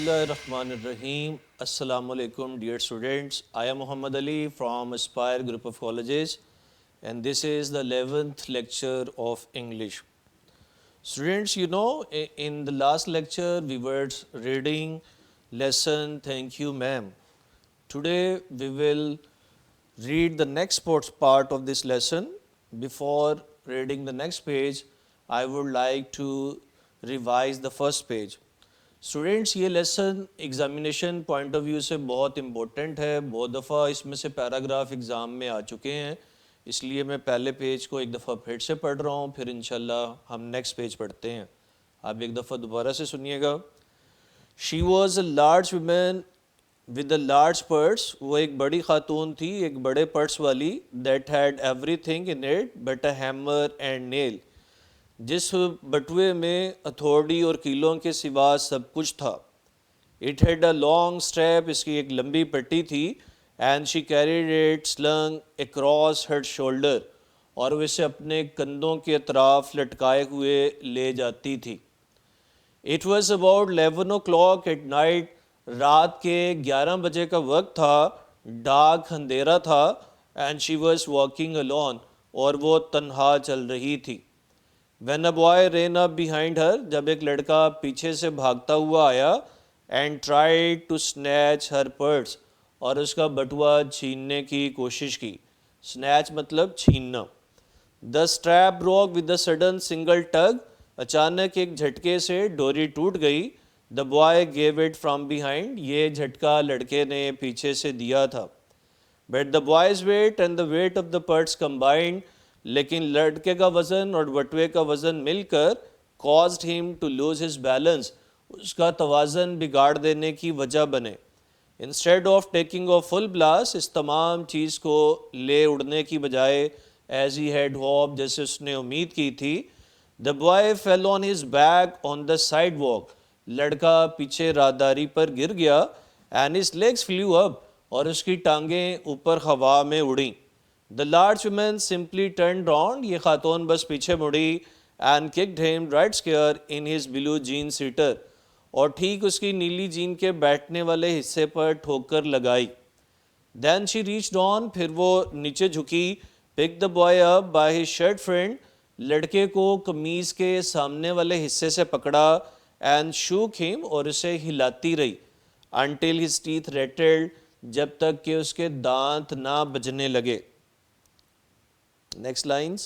Bismillahirrahmanirrahim. Assalamu alaikum, dear students. I am Muhammad Ali from Aspire Group of Colleges, and this is the 11th lecture of English. Students, in the last lecture we were reading lesson Thank You Ma'am. Today we will read the next part of this lesson. Before reading the next page, I would like to revise the first page. Students یہ lesson examination point of view سے بہت important ہے. بہت دفعہ اس میں سے paragraph exam میں آ چکے ہیں, اس لیے میں پہلے پیج کو ایک دفعہ پھر سے پڑھ رہا ہوں, پھر انشاءاللہ ہم نیکسٹ پیج پڑھتے ہیں. آپ ایک دفعہ دوبارہ سے سنیے گا. She was a large women with a large purse. وہ ایک بڑی خاتون تھی, ایک بڑے پرس والی. That had everything in it but a hammer and nail. جس بٹوے میں ہتھوڑی اور کیلوں کے سوا سب کچھ تھا. It had a long strap. اس کی ایک لمبی پٹی تھی. And she carried it sling across her shoulder. اور وہ اسے اپنے کندھوں کے اطراف لٹکائے ہوئے لے جاتی تھی. It was about 11 o'clock at night. رات کے 11 بجے کا وقت تھا. ڈارک اندھیرا تھا. And she was walking alone. اور وہ تنہا چل رہی تھی. When a boy ran up behind her. جب ایک لڑکا پیچھے سے بھاگتا ہوا آیا. And tried to snatch her purse. اور اس کا بٹوا چھیننے کی کوشش کی. Snatch مطلب چھیننا. The strap broke with a sudden single tug. اچانک ایک جھٹکے سے ڈوری ٹوٹ گئی. The boy gave it from behind. یہ جھٹکا لڑکے نے پیچھے سے دیا تھا. But the boy's weight and the weight of the purse combined. لیکن لڑکے کا وزن اور بٹوے کا وزن مل کر caused him to lose his balance. اس کا توازن بگاڑ دینے کی وجہ بنے. Instead of taking a full blast. اس تمام چیز کو لے اڑنے کی بجائے as he had hoped. جیسے اس نے امید کی تھی. The boy fell on his back on the sidewalk. لڑکا پیچھے راہداری پر گر گیا. And his legs flew up. اور اس کی ٹانگیں اوپر ہوا میں اڑیں. The large woman simply turned round. یہ خاتون بس پیچھے مڑی. And kicked him right square in his blue jean seater. اور ٹھیک اس کی نیلی جین کے بیٹھنے والے حصے پر ٹھوکر لگائی. Then she reached on. پھر وہ نیچے جھکی. Picked the boy up by his shirt front. لڑکے کو قمیض کے سامنے والے حصے سے پکڑا. And shook him. اور اسے ہلاتی رہی. Until his teeth rattled. جب تک کہ اس کے دانت نہ بجنے لگے. Next lines.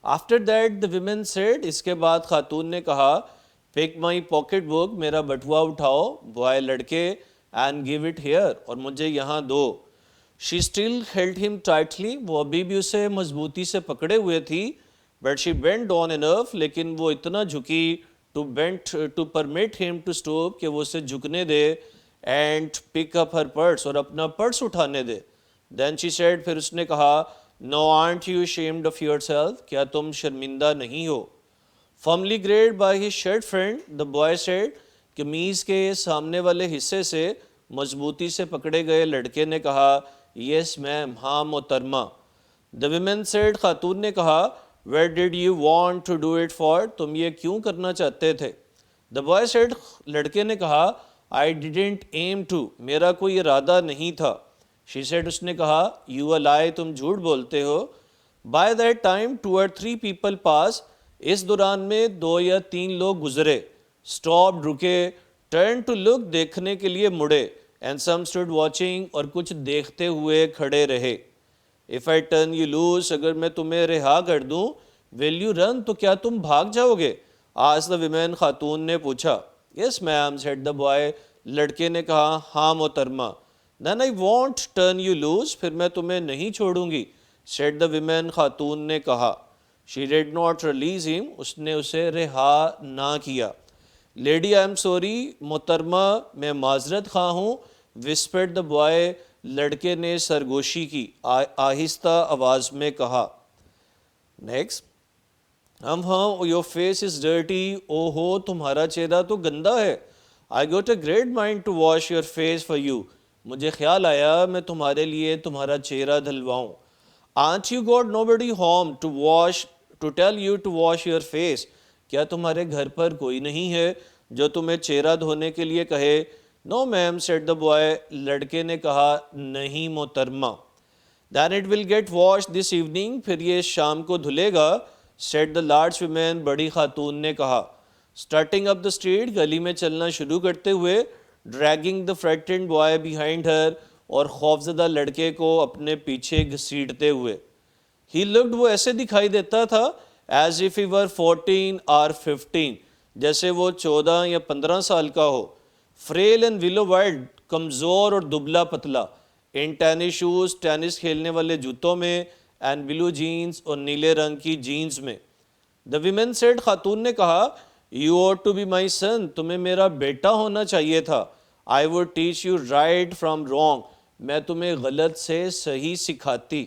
After that the women said. اس کے بعد خاتون نے کہا. Pick my pocket book. میرا بٹوا اٹھاؤ. Boy لڑکے. And give it here. اور مجھے یہاں دو. She still held him tightly. وہ ابھی بھی اسے مضبوطی سے پکڑے ہوئے تھی. But she bent down enough. لیکن وہ اتنا جھکی to permit him to stoop. کہ وہ اسے جھکنے دے. And pick up her purse. اور اپنا پرس اٹھانے دے. Then she said. پھر اس نے کہا. No, aren't you ashamed of yourself? کیا تم شرمندہ نہیں ہو؟ Firmly gripped by his shirt front. The boy said. قمیض کے سامنے والے حصے سے مضبوطی سے پکڑے گئے لڑکے نے کہا. Yes ma'am. ہاں محترمہ. The women said. خاتون نے کہا. Where did you want to do it for? تم یہ کیوں کرنا چاہتے تھے؟ The boy said. لڑکے نے کہا. I didn't aim to. میرا کوئی ارادہ نہیں تھا. She said. اس نے کہا. You a lie. تم جھوٹ بولتے ہو. By that time 2 or 3 people passed. اس دوران میں 2 یا 3 لوگ گزرے. Stopped. رکے. Turned to look. دیکھنے کے لیے مڑے. And some stood watching. اور کچھ دیکھتے ہوئے کھڑے رہے. If I turn you loose. اگر میں تمہیں رہا کر دوں. Will you run. تو کیا تم بھاگ جاؤ گے؟ Asked the women. خاتون نے پوچھا. Yes ma'am. Said the boy. لڑکے نے کہا. ہاں محترمہ. Then I won't turn you loose. پھر میں تمہیں نہیں چھوڑوں گی. Said the women. خاتون نے کہا. She did not release him. اس نے اسے رہا نہ کیا. Lady I am sorry. محترمہ میں معذرت خواہ ہوں. Whispered the boy. لڑکے نے سرگوشی کی. آہستہ آواز میں کہا. Next. Your face is dirty. ہو تمہارا چہرہ تو گندا ہے. I got a great mind to wash your face for you. مجھے خیال آیا میں تمہارے لیے تمہارا چہرہ دھلواؤں. Aren't you got nobody home to tell you to wash your face? کیا تمہارے گھر پر کوئی نہیں ہے جو تمہیں چہرہ دھونے کے لیے کہے. نو میم said the boy. لڑکے نے کہا نہیں محترمہ. Then it will get washed this evening. پھر یہ شام کو دھلے گا. said the large woman. بڑی خاتون نے کہا. Starting up the street. گلی میں چلنا شروع کرتے ہوئے. Dragging the frightened boy behind her. اور خوفزدہ لڑکے کو اپنے پیچھے گھسیٹتے ہوئے. He looked. وہ ایسے دکھائی دیتا تھا as if he were 14 or 15. جیسے وہ 14 یا 15 سال کا ہو. Frail and willow-wide. کمزور اور دبلا پتلا. In tennis shoes. ٹینس کھیلنے والے جوتوں میں. And blue jeans. اور نیلے رنگ کی جینز میں. The women said. خاتون نے کہا You ought to be my son. تمہیں میرا بیٹا ہونا چاہیے تھا. I would teach you right from wrong. میں تمہیں غلط سے صحیح سکھاتی.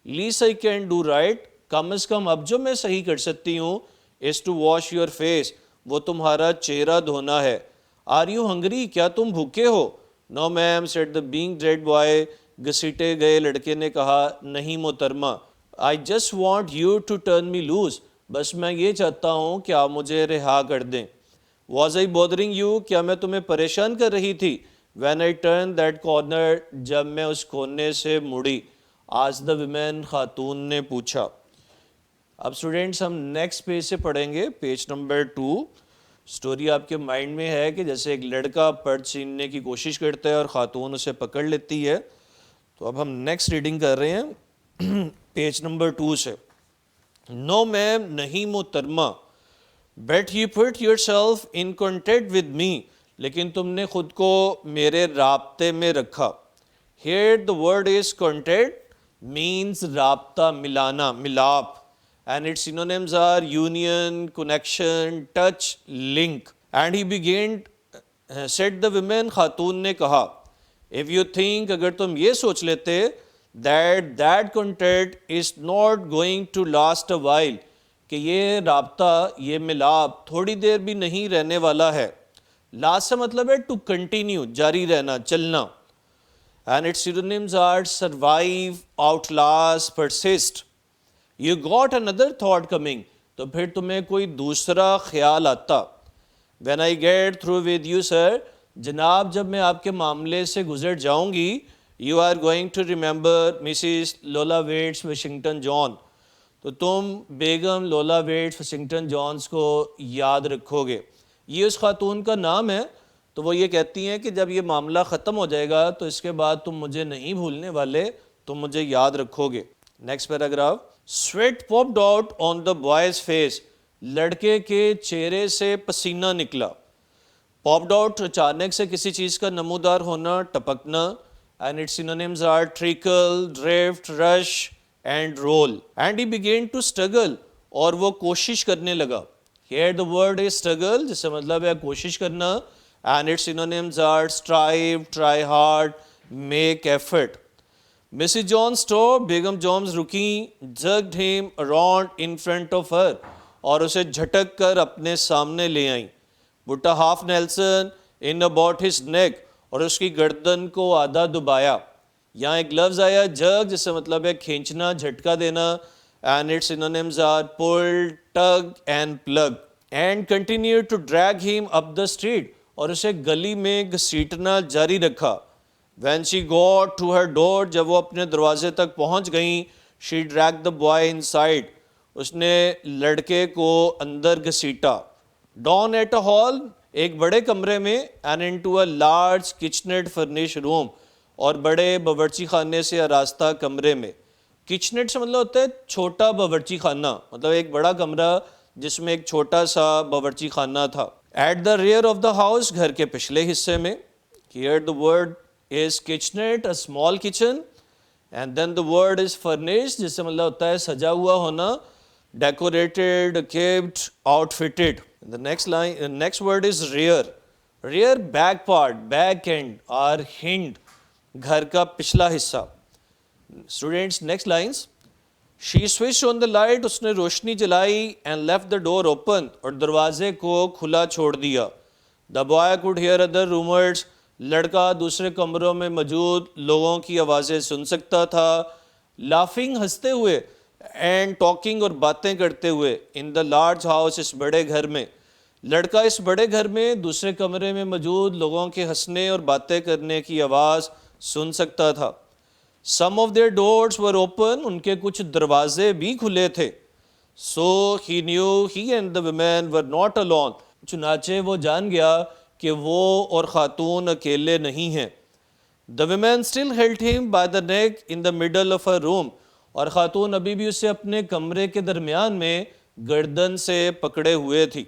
Least I can do right. کم از کم اب جو میں صحیح کر سکتی ہوں is to wash your face. وہ تمہارا چہرہ دھونا ہے. Are you hungry? کیا تم بھوکے ہو؟ No ma'am said the being dead boy. گھسیٹے گئے لڑکے نے کہا نہیں محترمہ. I just want you to turn me loose. بس میں یہ چاہتا ہوں کہ آپ مجھے رہا کر دیں. Was I bothering you? کیا میں تمہیں پریشان کر رہی تھی؟ When I turned that corner. جب میں اس کونے سے مڑی. Asked the woman. خاتون نے پوچھا. اب اسٹوڈینٹس ہم نیکسٹ پیج سے پڑھیں گے. Page number 2. سٹوری آپ کے مائنڈ میں ہے کہ جیسے ایک لڑکا پرس چھیننے کی کوشش کرتا ہے اور خاتون اسے پکڑ لیتی ہے. تو اب ہم نیکسٹ ریڈنگ کر رہے ہیں پیج نمبر 2 سے. نو میم نہیں محترمہ. But you put yourself in contact with me. لیکن تم نے خود کو میرے رابطے میں رکھا. Here the word is contact means رابطہ ملانا ملاپ. And its synonyms are union, connection, touch, link. And he began, said the woman. خاتون نے کہا if you think. اگر تم یہ سوچ لیتے that contact is not going to last a while. کہ یہ رابطہ یہ ملاپ تھوڑی دیر بھی نہیں رہنے والا ہے. last سے مطلب ہے to continue جاری رہنا چلنا. And its synonyms are survive, outlast, persist. You got another thought coming. تو پھر تمہیں کوئی دوسرا خیال آتا. When I get through with you sir. جناب جب میں آپ کے معاملے سے گزر جاؤں گی. You are going to remember Mrs. Lola Waits Washington John. تو تم بیگم لولا ویٹس واشنگٹن جونز کو یاد رکھو گے. یہ اس خاتون کا نام ہے. تو وہ یہ کہتی ہیں کہ جب یہ معاملہ ختم ہو جائے گا تو اس کے بعد تم مجھے نہیں بھولنے والے, تم مجھے یاد رکھو گے. Next paragraph. Sweat popped out on the boy's face. لڑکے کے چہرے سے پسینہ نکلا. Popped out اچانک سے کسی چیز کا نمودار ہونا, ٹپکنا. And its synonyms are trickle, drift, rush and roll. And he began to struggle. اور وہ کوشش کرنے لگا. Here the word is struggle جس سے مطلب ہے کوشش کرنا. And its synonyms are strive, try hard, make effort. Mrs. John stopped. Begum Jones رکیں. Jerked him around in front of her. اور اسے جھٹک کر اپنے سامنے لے آئیں. Put a half Nelson in about his neck. اور اس کی گردن کو آدھا دبایا. یہاں ایک لفظ آیا jerk جس سے مطلب ہے کھینچنا, جھٹکا دینا. And its synonyms are pull, tug and plug. And continued to drag him up the street. اور اسے گلی میں گھسیٹنا جاری رکھا. When she got to her door. جب وہ اپنے دروازے تک پہنچ گئیں. She dragged the boy inside. اس نے لڑکے کو اندر گھسیٹا. Down at a hall. ایک بڑے کمرے میں. And into a large kitchenette furnished room. اور بڑے باورچی خانے سے آراستہ کمرے میں. کچنٹ سے مطلب ہوتا ہے چھوٹا باورچی خانہ, مطلب ایک بڑا کمرہ جس میں ایک چھوٹا سا باورچی خانہ تھا. At the rear of the house. گھر کے پچھلے حصے میں. Here the word is kitchenette, a small kitchen. And then the word is furnished جس سے مطلب ہوتا ہے سجا ہوا ہونا, decorated, equipped, outfitted. The next word is rear. Rear back part, back end or hind. گھر کا پچھلا حصہ. Students, next lines. She switched on the light. اس نے روشنی جلائی. And left the door open. اور دروازے کو کھلا چھوڑ دیا. The boy could hear other rumors. لڑکا دوسرے کمروں میں موجود لوگوں کی آوازیں سن سکتا تھا. Laughing ہنستے ہوئے. And talking اور باتیں کرتے ہوئے. In the large house. اس بڑے گھر میں. لڑکا اس بڑے گھر میں دوسرے کمرے میں موجود لوگوں کے ہنسنے اور باتیں کرنے کی آواز سن سکتا تھا. Some of their doors were open, ان کے کچھ دروازے بھی کھلے تھے. So he knew he and the women were not alone. چنانچہ وہ جان گیا کہ وہ اور خاتون اکیلے نہیں ہیں. The women still held him by the neck in the middle of her room. اور خاتون ابھی بھی اسے اپنے کمرے کے درمیان میں گردن سے پکڑے ہوئے تھی.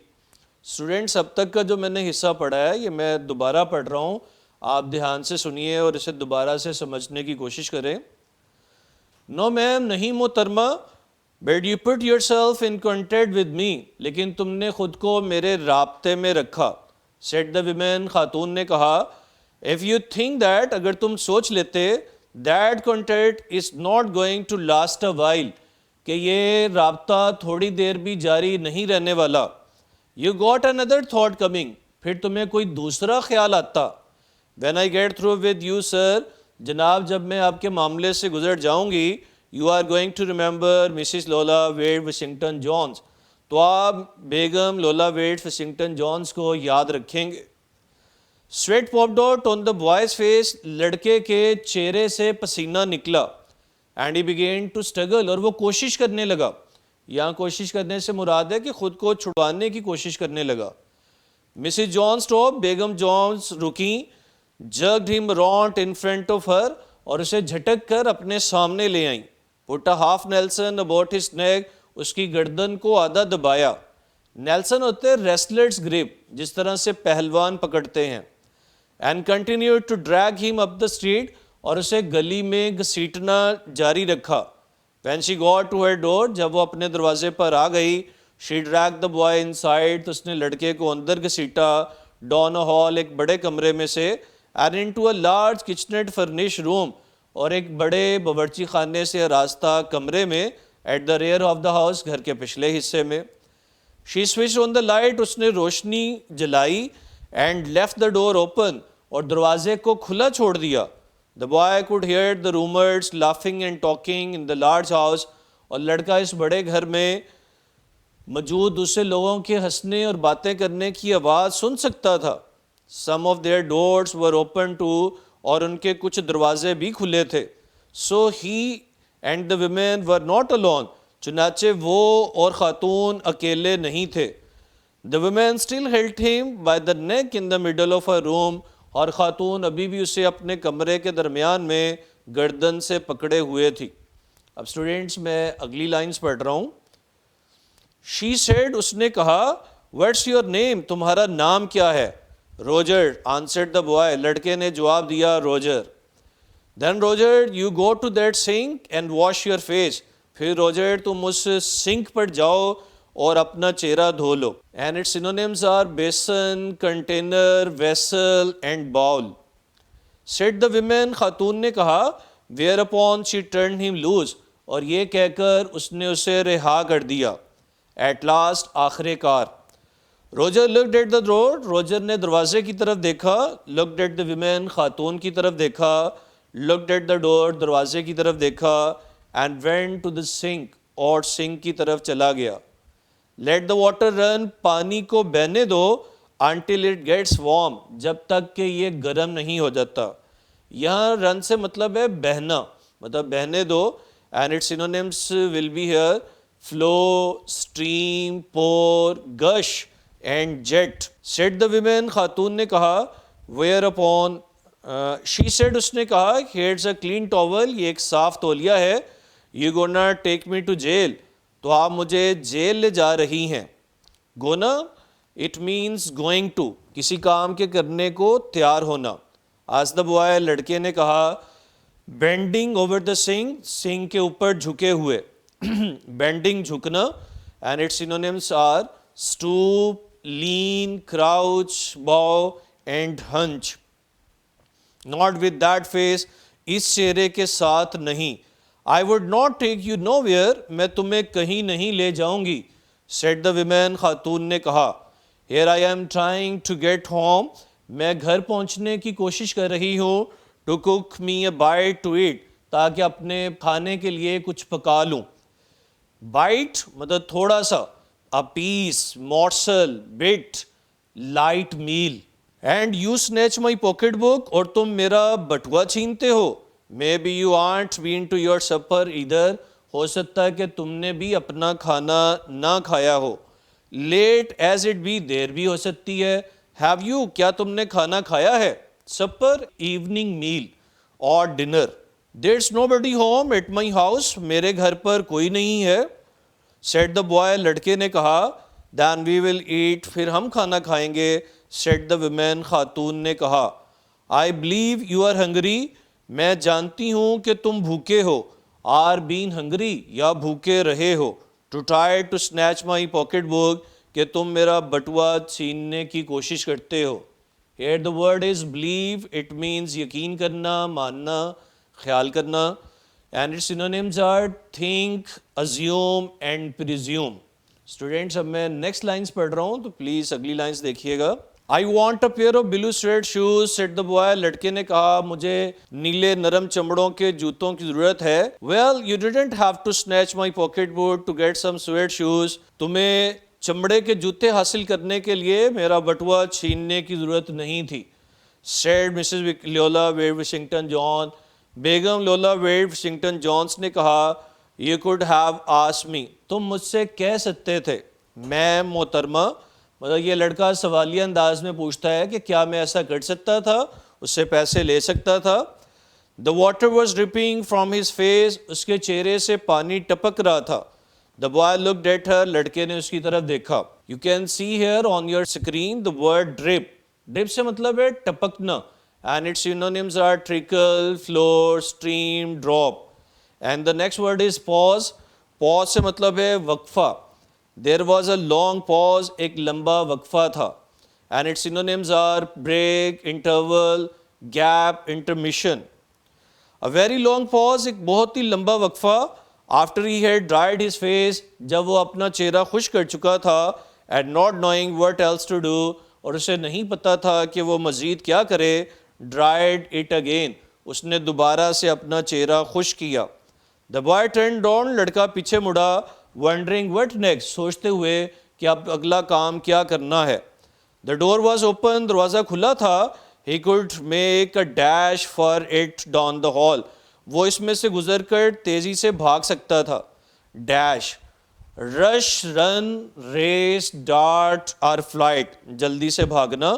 اسٹوڈینٹس اب تک کا جو میں نے حصہ پڑھا ہے یہ میں دوبارہ پڑھ رہا ہوں, آپ دھیان سے سنیے اور اسے دوبارہ سے سمجھنے کی کوشش کریں. نو میم, نہیں محترمہ, but you put yourself in contact with me, لیکن تم نے خود کو میرے رابطے میں رکھا. سیڈ دا ویمن, خاتون نے کہا, اف یو تھنک دیٹ, اگر تم سوچ لیتے, that contact is not going to last a while, کہ یہ رابطہ تھوڑی دیر بھی جاری نہیں رہنے والا. You got another thought coming, پھر تمہیں کوئی دوسرا خیال آتا. When I get through with you sir, جناب جب میں آپ کے معاملے سے گزر جاؤں گی, you are going to remember Mrs Luella Wade Washington Jones, تو آپ بیگم لولا ویڈ واشنگٹن جونز کو یاد رکھیں گے. Sweat popped out on the boy's face, لڑکے کے چہرے سے پسینہ نکلا. And he began to struggle, اور وہ کوشش کرنے لگا. یہاں کوشش کرنے سے مراد ہے کہ خود کو چھڑوانے کی کوشش کرنے لگا. مسز جون اسٹاپ, بیگم جونز رکیں. jerked him around in front of her, اور اسے جھٹک کر اپنے سامنے لے آئیں. put a half Nelson about his neck, اس کی گردن کو آدھا دبایا. نیلسن ہوتے ہیں ریسلرز گرپ, جس طرح سے پہلوان پکڑتے ہیں. and continued to drag him up the street, اور اسے گلی میں گھسیٹنا جاری رکھا. when she got to her door, جب وہ اپنے دروازے پر آ گئی, she dragged the boy inside, تو اس نے لڑکے کو اندر گھسیٹا. down a hall, ایک بڑے کمرے میں سے, and into a large kitchenette furnished room, اور ایک بڑے باورچی خانے سے آراستہ کمرے میں, at the rear of the house, گھر کے پچھلے حصے میں. she switched on the light, اس نے روشنی جلائی. and left the door open, اور دروازے کو کھلا چھوڑ دیا. the boy could hear the roommates laughing and talking in the large house, اور لڑکا اس بڑے گھر میں موجود دوسرے لوگوں کے ہنسنے اور باتیں کرنے کی آواز سن سکتا تھا. some of their doors were open too, اور ان کے کچھ دروازے بھی کھلے تھے. so he and the women were not alone, چنانچہ وہ اور خاتون اکیلے نہیں تھے. the women still held him by the neck in the middle of her room, اور خاتون ابھی بھی اسے اپنے کمرے کے درمیان میں گردن سے پکڑے ہوئے تھی. اب اسٹوڈینٹس میں اگلی لائنز پڑھ رہا ہوں. she said, اس نے کہا, what's your name, تمہارا نام کیا ہے؟ روجر, answered the boy, لڑکے نے جواب دیا, Roger. then Roger, you go to that sink and wash your face, پھر روجر تم اس سنک پر جاؤ اور اپنا چہرہ دھو لو. and its synonyms are basin, container, vessel and bowl. said the women, خاتون نے کہا, whereupon she turned him loose, اور یہ کہہ کر اس نے اسے رہا کر دیا. at last, آخر کار. Roger looked at the door, Roger نے دروازے کی طرف دیکھا. looked at the women, خاتون کی طرف دیکھا. looked at the door, دروازے کی طرف دیکھا. and went to the sink, اور سنک کی طرف چلا گیا. let the water run, پانی کو بہنے دو. until it gets warm, جب تک کہ یہ گرم نہیں ہو جاتا. یہاں run سے مطلب ہے بہنا, مطلب بہنے دو. and its synonyms will be here, flow, stream, pour, gush and jet. said the women, خاتون نے کہا. whereupon she said, اس نے کہا, here's a clean towel, یہ ایک صاف تولیہ ہے. you gonna take me to jail, تو آپ مجھے جیل لے جا رہی ہیں. gonna, it means going to, کسی کام کے کرنے کو تیار ہونا. asked the boy, لڑکے نے کہا. bending over the sink, sink کے اوپر جھکے ہوئے. bending, جھکنا. and its synonyms are stoop, lean, crouch, bow and hunch. not with that face, اس چہرے کے ساتھ نہیں. I would not take you nowhere, میں تمہیں کہیں نہیں لے جاؤں گی. said the women, خاتون نے کہا. here I am trying to get home, میں گھر پہنچنے کی کوشش کر رہی ہوں. to cook me a bite to eat, تاکہ اپنے کھانے کے لیے کچھ پکا لوں. bite مطلب تھوڑا سا. a piece, morsel, bit, light meal. And you snatch my pocketbook, اور تم میرا بٹوا چھینتے ہو. Maybe you aren't been to your supper either. ہو سکتا ہے کہ تم نے بھی اپنا کھانا نہ کھایا ہو. Late as it be, دیر بھی ہو سکتی ہے. Have you, کیا تم نے کھانا کھایا ہے؟ Supper, evening meal or dinner. There's nobody home at my house. میرے گھر پر کوئی نہیں ہے. Said the boy, لڑکے نے کہا. Then we will eat, پھر ہم کھانا کھائیں گے. Said the woman, خاتون نے کہا. I believe you are hungry. میں جانتی ہوں کہ تم بھوکے ہو. Are been hungry, یا بھوکے رہے ہو. To try to snatch my pocket book, کہ تم میرا بٹوا چھیننے کی کوشش کرتے ہو. Here the word is believe. It means یقین کرنا, ماننا, خیال کرنا. And its synonyms are think, assume and presume. Students اب میں نیکسٹ لائنس پڑھ رہا ہوں تو پلیز اگلی لائنس دیکھیے گا. I want a pair of blue suede shoes, said the boy. لڑکے نے کہا مجھے نیلے نرم چمڑوں کے جوتوں کی ضرورت ہے. Well, you didn't have to snatch my pocketbook to get some suede shoes. تمہیں چمڑے کے جوتے حاصل کرنے کے لیے میرا بٹوا چھیننے کی ضرورت نہیں تھی. Said Mrs. Lola Wade Washington John. بیگم لولا ویڈ واشنگٹن جونز نے کہا You could have asked me. تم مجھ سے کہہ سکتے تھے. میم محترمہ, مطلب یہ لڑکا سوالیہ انداز میں پوچھتا ہے کہ کیا میں ایسا کر سکتا تھا, اس سے پیسے لے سکتا تھا. The water was dripping from his face. اس کے چہرے سے پانی ٹپک رہا تھا. The boy looked at her. لڑکے نے اس کی طرف دیکھا. You can see here on your screen the word drip. Drip سے مطلب ہے ٹپکنا. And its synonyms are trickle, flow, stream, drop. And the next word is pause. Pause سے مطلب ہے وقفہ. There was a long pause. ایک لمبا وقفہ تھا. And its synonyms are break, interval, gap, intermission. A very long pause, ایک بہت ہی لمبا وقفہ. After he had dried his face, جب وہ اپنا چہرہ خشک کر چکا تھا. And not knowing what else to do, اور اسے نہیں پتا تھا کہ وہ مزید کیا کرے. Dried it again, اس نے دوبارہ سے اپنا چہرہ خشک کیا. The boy turned on. لڑکا پیچھے مڑا. Wondering what next, سوچتے ہوئے کہ اب اگلا کام کیا کرنا ہے. The door was open. دروازہ کھلا تھا. He could make a dash for it down the hall. وہ اس میں سے گزر کر تیزی سے بھاگ سکتا تھا. Dash, rush, run, race, dart or flight, جلدی سے بھاگنا.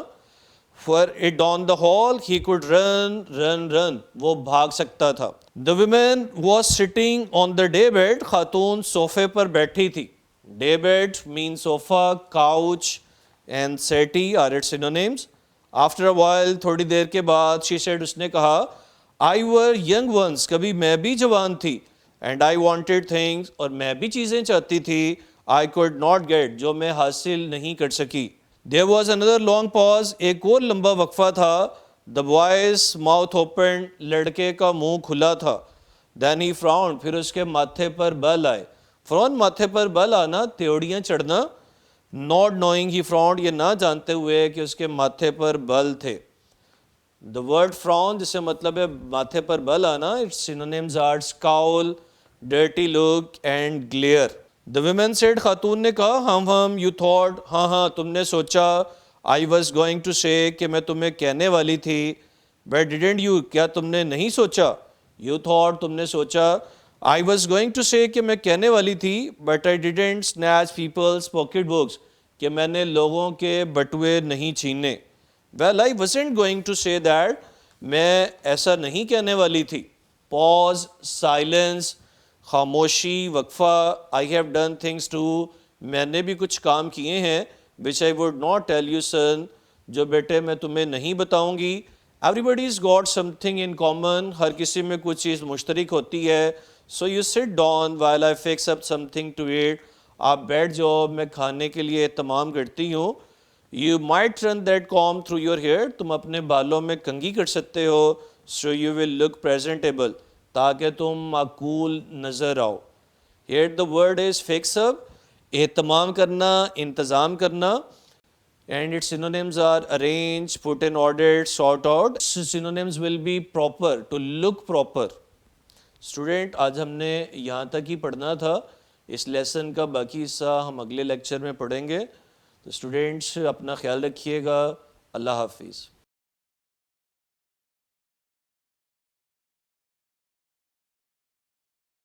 For it down the hall, he could run. وہ بھاگ سکتا تھا. The woman was sitting on the daybed. خاتون صوفے پر بیٹھی تھی. Daybed means sofa, couch and settee are its synonyms. After a while, تھوڑی دیر کے بعد, she said, اس نے کہا, I were young once, کبھی میں بھی جوان تھی. And I wanted things, اور میں بھی چیزیں چاہتی تھی. I could not get, جو میں حاصل نہیں کر سکی. There was another long pause. ایک اور لمبا وقفہ تھا. The boy's mouth opened. لڑکے کا منہ کھلا تھا. Then he frowned. پھر اس کے ماتھے پر بل آئے. Frown ماتھے پر بل آنا, تیوڑیاں چڑھنا. Not knowing he frowned, یہ نہ جانتے ہوئے کہ اس کے ماتھے پر بل تھے. The word frown جس سے مطلب ہے ماتھے پر بل آنا, its synonyms are scowl, dirty look and glare. The woman said, خاتون نے کہا, ہم you thought, ہاں تم نے سوچا. I was going to say, کہ میں تمہیں کہنے والی تھی. But didn't you, کیا تم نے نہیں سوچا. You thought, تم نے سوچا. I was going to say, کہ میں کہنے والی تھی. But I didn't snatch people's pocket books, کہ میں نے لوگوں کے بٹوے نہیں چھینے. Well, I wasn't going to say that. میں ایسا نہیں کہنے والی تھی. Pause, silence, خاموشی, وقفہ. I have done things too. میں نے بھی کچھ کام کیے ہیں. Which I would not tell you, son. جو بیٹے میں تمہیں نہیں بتاؤں گی. Everybody's got something in common. ہر کسی میں کچھ چیز مشترک ہوتی ہے. So you sit down while I fix up something to eat. آپ بیٹھ جاؤ, میں کھانے کے لیے اہتمام کرتی ہوں. You might run that comb through your hair. تم اپنے بالوں میں کنگھی کر سکتے ہو. So you will look presentable. تاکہ تم معقول نظر آؤ. Here the word is fix up. اہتمام کرنا, انتظام کرنا. And its synonyms are arrange, put in order, sort out. Synonyms will be proper, to look proper. Student, آج ہم نے یہاں تک ہی پڑھنا تھا. اس لیسن کا باقی حصہ ہم اگلے لیکچر میں پڑھیں گے. تو اسٹوڈینٹس اپنا خیال رکھیے گا. اللہ حافظ.